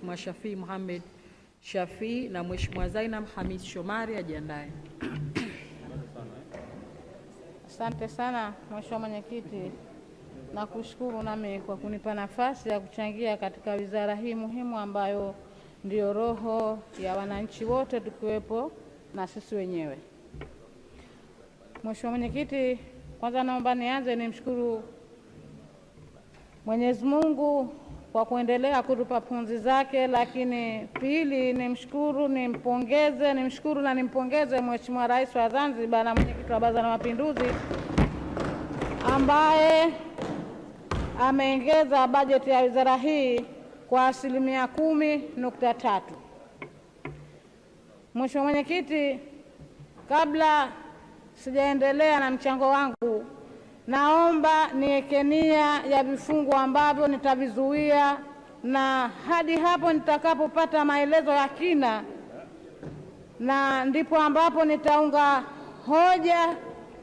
Mheshimiwa Shafii Mohamed Shafii na Mheshimiwa Zainab Hamis Shomari ajiandae. Asante sana Mheshimiwa Mwenyekiti, na kushukuru nami kwa kunipa nafasi ya kuchangia katika wizara hii muhimu ambayo ndio roho ya wananchi wote tukiwepo na sisi wenyewe. Mheshimiwa Mwenyekiti, kwanza naomba nianze nimshukuru Mwenyezi Mungu kwa kuendelea kutupa pumzi zake, lakini pili nimshukuru na nimpongeze Mheshimiwa Rais wa Zanzibar na Mwenyekiti wa Baraza la Mapinduzi ambaye ameongeza bajeti ya wizara hii kwa 10.3. Mheshimiwa Mwenyekiti, kabla sijaendelea na mchango wangu, naomba niweke nia ya vifungu ambavyo nitavizuia, na hadi hapo nitakapopata maelezo ya kina, na ndipo ambapo nitaunga hoja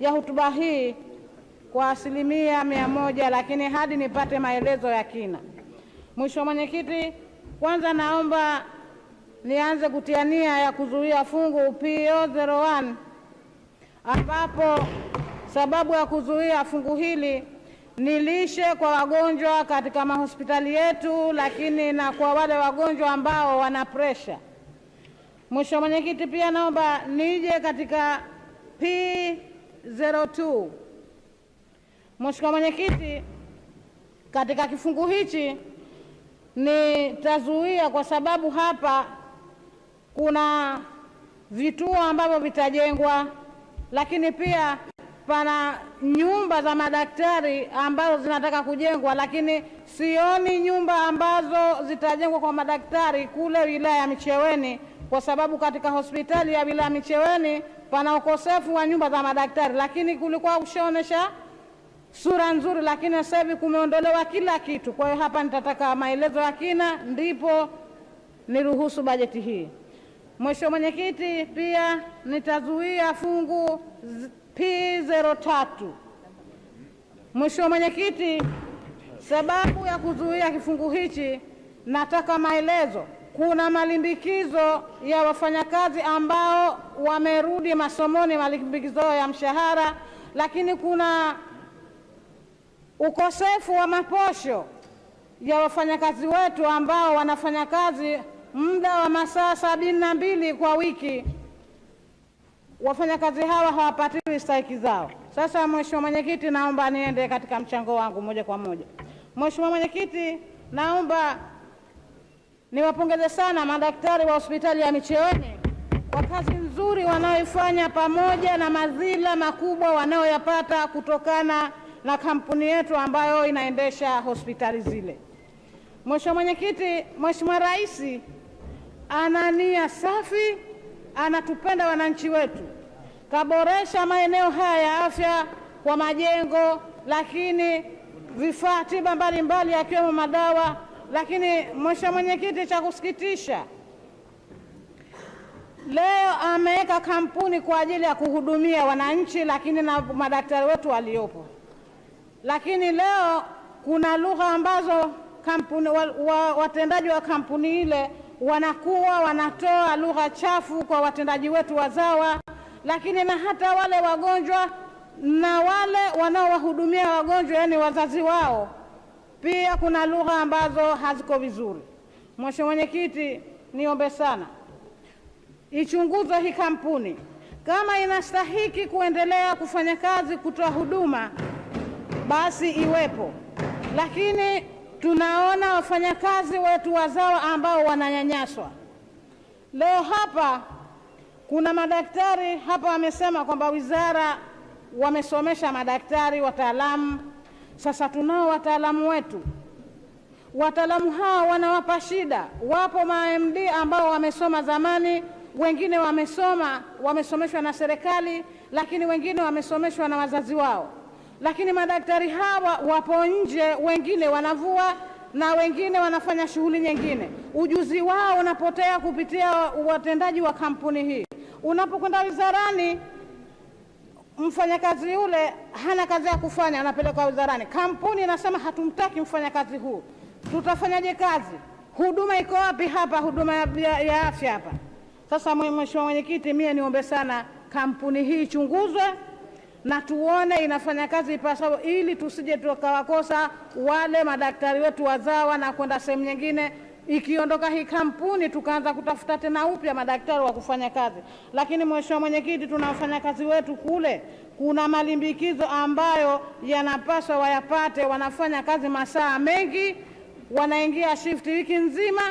ya hotuba hii kwa 100%, lakini hadi nipate maelezo ya kina. Mheshimiwa Mwenyekiti, kwanza naomba nianze kutia nia ya kuzuia fungu PO01 ambapo sababu ya kuzuia fungu hili ni lishe kwa wagonjwa katika mahospitali yetu, lakini na kwa wale wagonjwa ambao wana presha. Mheshimiwa Mwenyekiti, pia naomba nije katika P02. Mheshimiwa Mwenyekiti, katika kifungu hichi nitazuia kwa sababu hapa kuna vituo ambavyo vitajengwa, lakini pia pana nyumba za madaktari ambazo zinataka kujengwa, lakini sioni nyumba ambazo zitajengwa kwa madaktari kule wilaya ya Micheweni, kwa sababu katika hospitali ya wilaya Micheweni pana ukosefu wa nyumba za madaktari, lakini kulikuwa kushaonesha sura nzuri, lakini sasa hivi kumeondolewa kila kitu. Kwa hiyo hapa nitataka maelezo ya kina ndipo niruhusu bajeti hii. Mheshimiwa Mwenyekiti, pia nitazuia fungu P03. Mheshimiwa Mwenyekiti, sababu ya kuzuia kifungu hichi, nataka maelezo. Kuna malimbikizo ya wafanyakazi ambao wamerudi masomoni, malimbikizo ya mshahara, lakini kuna ukosefu wa maposho ya wafanyakazi wetu ambao wanafanya kazi muda wa masaa 72 kwa wiki. Wafanyakazi hawa hawapatiwi stahiki zao. Sasa Mheshimiwa Mwenyekiti, naomba niende katika mchango wangu moja kwa moja. Mheshimiwa Mwenyekiti, naomba niwapongeze sana madaktari wa hospitali ya Micheweni kwa kazi nzuri wanaoifanya pamoja na madhila makubwa wanaoyapata kutokana na kampuni yetu ambayo inaendesha hospitali zile. Mheshimiwa Mwenyekiti, Mheshimiwa Rais ana nia safi, anatupenda wananchi wetu. Kaboresha maeneo haya ya afya kwa majengo, lakini vifaa tiba mbalimbali yakiwemo madawa. Lakini Mheshimiwa Mwenyekiti, cha kusikitisha, leo ameweka kampuni kwa ajili ya kuhudumia wananchi, lakini na madaktari wetu waliopo. Lakini leo kuna lugha ambazo kampuni watendaji wa kampuni ile wanakuwa wanatoa lugha chafu kwa watendaji wetu wazawa, lakini na hata wale wagonjwa na wale wanaowahudumia wagonjwa, yani wazazi wao, pia kuna lugha ambazo haziko vizuri. Mheshimiwa Mwenyekiti, niombe sana ichunguzwe hii kampuni, kama inastahiki kuendelea kufanya kazi kutoa huduma basi iwepo, lakini tunaona wafanyakazi wetu wazawa ambao wananyanyaswa. Leo hapa kuna madaktari hapa wamesema kwamba wizara wamesomesha madaktari wataalamu. Sasa tunao wataalamu wetu, wataalamu hao wanawapa shida. Wapo ma-MD ambao wamesoma zamani, wengine wamesomeshwa na serikali, lakini wengine wamesomeshwa na wazazi wao. Lakini madaktari hawa wapo nje, wengine wanavua na wengine wanafanya shughuli nyingine. Ujuzi wao unapotea kupitia watendaji wa kampuni hii. Unapokwenda wizarani, mfanyakazi yule hana kazi ya kufanya, anapelekwa wizarani. Kampuni inasema hatumtaki mfanyakazi huu. Tutafanyaje kazi? huduma iko wapi hapa, huduma ya afya hapa? Sasa Mheshimiwa Mwenyekiti, mie niombe sana kampuni hii ichunguzwe na tuone inafanya kazi ipasavyo, ili tusije tukawakosa wale madaktari wetu wazawa na kwenda sehemu nyingine. Ikiondoka hii kampuni tukaanza kutafuta tena upya madaktari wa kufanya kazi. Lakini Mheshimiwa Mwenyekiti, tunafanya kazi wetu kule, kuna malimbikizo ambayo yanapaswa wayapate. Wanafanya kazi masaa mengi, wanaingia shift wiki nzima.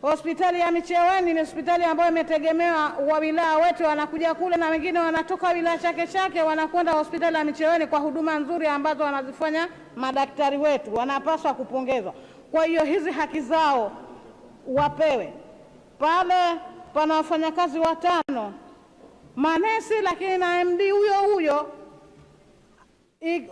Hospitali ya Micheweni ni hospitali ambayo imetegemewa, wa wilaya wetu wanakuja kule na wengine wanatoka wilaya Chake wanakwenda hospitali ya Micheweni kwa huduma nzuri ambazo wanazifanya madaktari wetu, wanapaswa kupongezwa. Kwa hiyo hizi haki zao wapewe. Pale pana wafanyakazi 5 manesi, lakini na MD huyo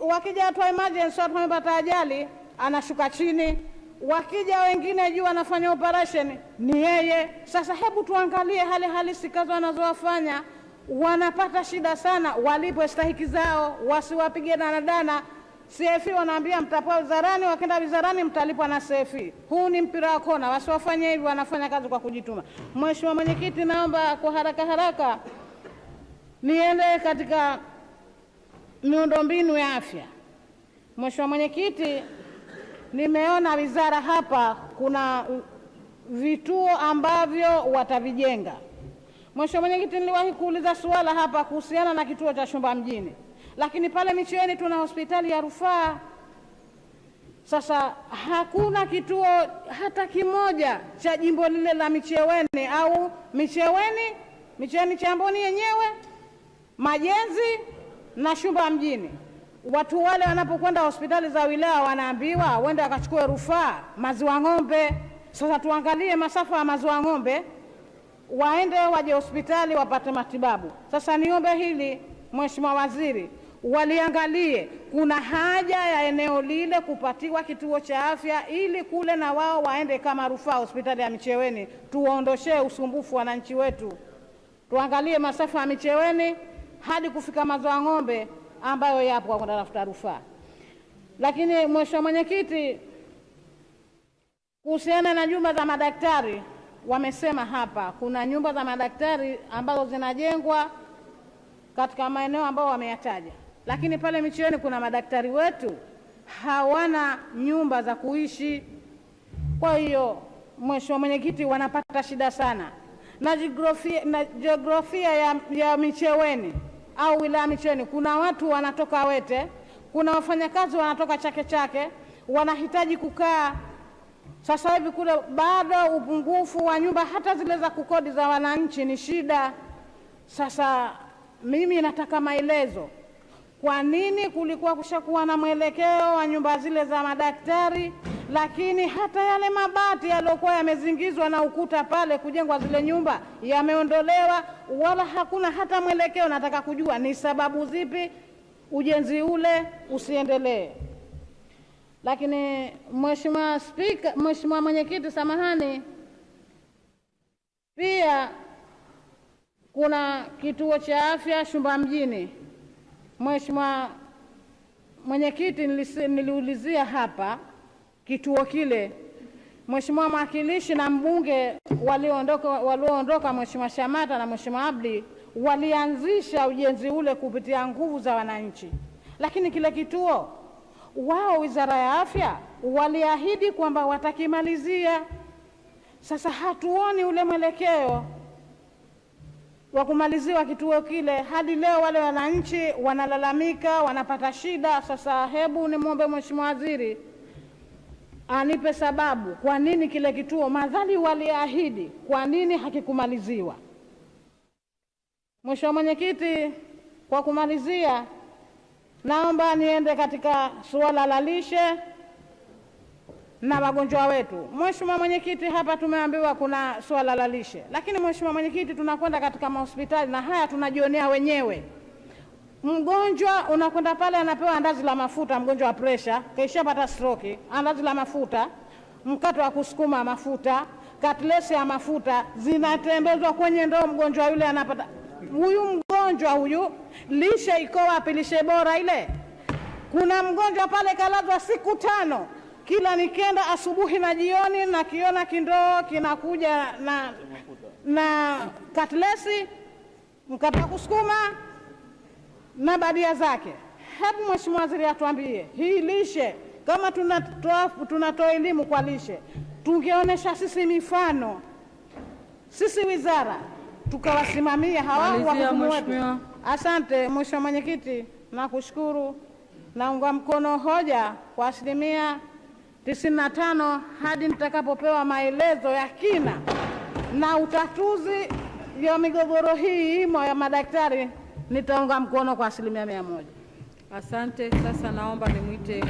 wakija watu wa emergency, watu wamepata ajali, anashuka chini. Wakija wengine juu wanafanya operation, ni yeye. Sasa hebu tuangalie hali halisi kazi wanazowafanya. Wanapata shida sana, walipo stahiki zao, wasiwapige danadana. CFE wanaambia mtapewa wizarani, wakenda wizarani mtalipwa na CFE. Huu ni mpira wa kona, wasiwafanye hivi, wanafanya kazi kwa kujituma. Mheshimiwa Mwenyekiti, naomba kwa haraka niende katika miundombinu ya afya. Mheshimiwa Mwenyekiti, nimeona wizara hapa kuna vituo ambavyo watavijenga. Mheshimiwa Mwenyekiti, niliwahi kuuliza suala hapa kuhusiana na kituo cha Shumba mjini, lakini pale Micheweni tuna hospitali ya rufaa. Sasa hakuna kituo hata kimoja cha jimbo lile la Micheweni au Micheweni Chamboni yenyewe, Majenzi na Shumba mjini. Watu wale wanapokwenda hospitali za wilaya wanaambiwa wende wakachukue rufaa Maziwa Ng'ombe. Sasa tuangalie masafa ya Maziwa Ng'ombe, waende waje hospitali wapate matibabu. Sasa niombe hili Mheshimiwa Waziri, waliangalie, kuna haja ya eneo lile kupatiwa kituo cha afya, ili kule na wao waende kama rufaa hospitali ya Micheweni, tuwaondoshee usumbufu wananchi wetu. Tuangalie masafa ya Micheweni hadi kufika Maziwa Ng'ombe ambayo yapo kwa kwenda tafuta rufaa. Lakini Mheshimiwa Mwenyekiti, kuhusiana na nyumba za madaktari, wamesema hapa kuna nyumba za madaktari ambazo zinajengwa katika maeneo ambayo wameyataja, lakini pale Micheweni kuna madaktari wetu hawana nyumba za kuishi. Kwa hiyo Mheshimiwa Mwenyekiti, wanapata shida sana na jiografia ya Micheweni au wilaya Micheweni. Kuna watu wanatoka Wete, kuna wafanyakazi wanatoka Chake, wanahitaji kukaa. Sasa hivi kule bado upungufu wa nyumba, hata zile za kukodi za wananchi ni shida. Sasa mimi nataka maelezo, kwa nini kulikuwa kushakuwa na mwelekeo wa nyumba zile za madaktari, lakini hata yale mabati yaliokuwa yamezingizwa na ukuta pale kujengwa zile nyumba yameondolewa, wala hakuna hata mwelekeo. Nataka kujua ni sababu zipi ujenzi ule usiendelee. Lakini Mheshimiwa Mwenyekiti, samahani, pia kuna kituo cha afya Shumba mjini. Mheshimiwa Mwenyekiti, niliulizia hapa kituo kile. Mheshimiwa mwakilishi na mbunge walioondoka Mheshimiwa Shamata na Mheshimiwa Abdi walianzisha ujenzi ule kupitia nguvu za wananchi, lakini kile kituo wao Wizara ya Afya waliahidi kwamba watakimalizia. Sasa hatuoni ule mwelekeo wa kumaliziwa kituo kile. Hadi leo wale wananchi wanalalamika, wanapata shida. Sasa hebu nimwombe Mheshimiwa Waziri anipe sababu kwa nini kile kituo madhali waliahidi, kwa nini hakikumaliziwa. Mheshimiwa Mwenyekiti, kwa kumalizia, naomba niende katika suala la lishe na wagonjwa wetu. Mheshimiwa Mwenyekiti, hapa tumeambiwa kuna suala la lishe, lakini Mheshimiwa Mwenyekiti, tunakwenda katika mahospitali na haya tunajionea wenyewe. Mgonjwa unakwenda pale anapewa andazi la mafuta, mgonjwa wa pressure kaishapata stroke, andazi la mafuta, mkato wa kusukuma mafuta, katlesi ya mafuta zinatembezwa kwenye ndoo, mgonjwa yule anapata. Huyu mgonjwa huyu lishe iko wapi? Lishe bora ile? Kuna mgonjwa pale kalazwa siku 5 kila nikenda asubuhi na jioni na kiona kindoo kinakuja na katlesi, mkate wa kusukuma na badia zake. Hebu Mheshimiwa Waziri atuambie hii lishe, kama tunatoa elimu kwa lishe, tungeonesha sisi mifano, sisi wizara tukawasimamia hawa wahudumu wetu. Asante Mheshimiwa Mwenyekiti, nakushukuru. Naunga mkono hoja kwa 95% hadi nitakapopewa maelezo ya kina na utatuzi ya migogoro hii ya madaktari, nitaunga mkono kwa 100%. Asante. Sasa naomba nimwite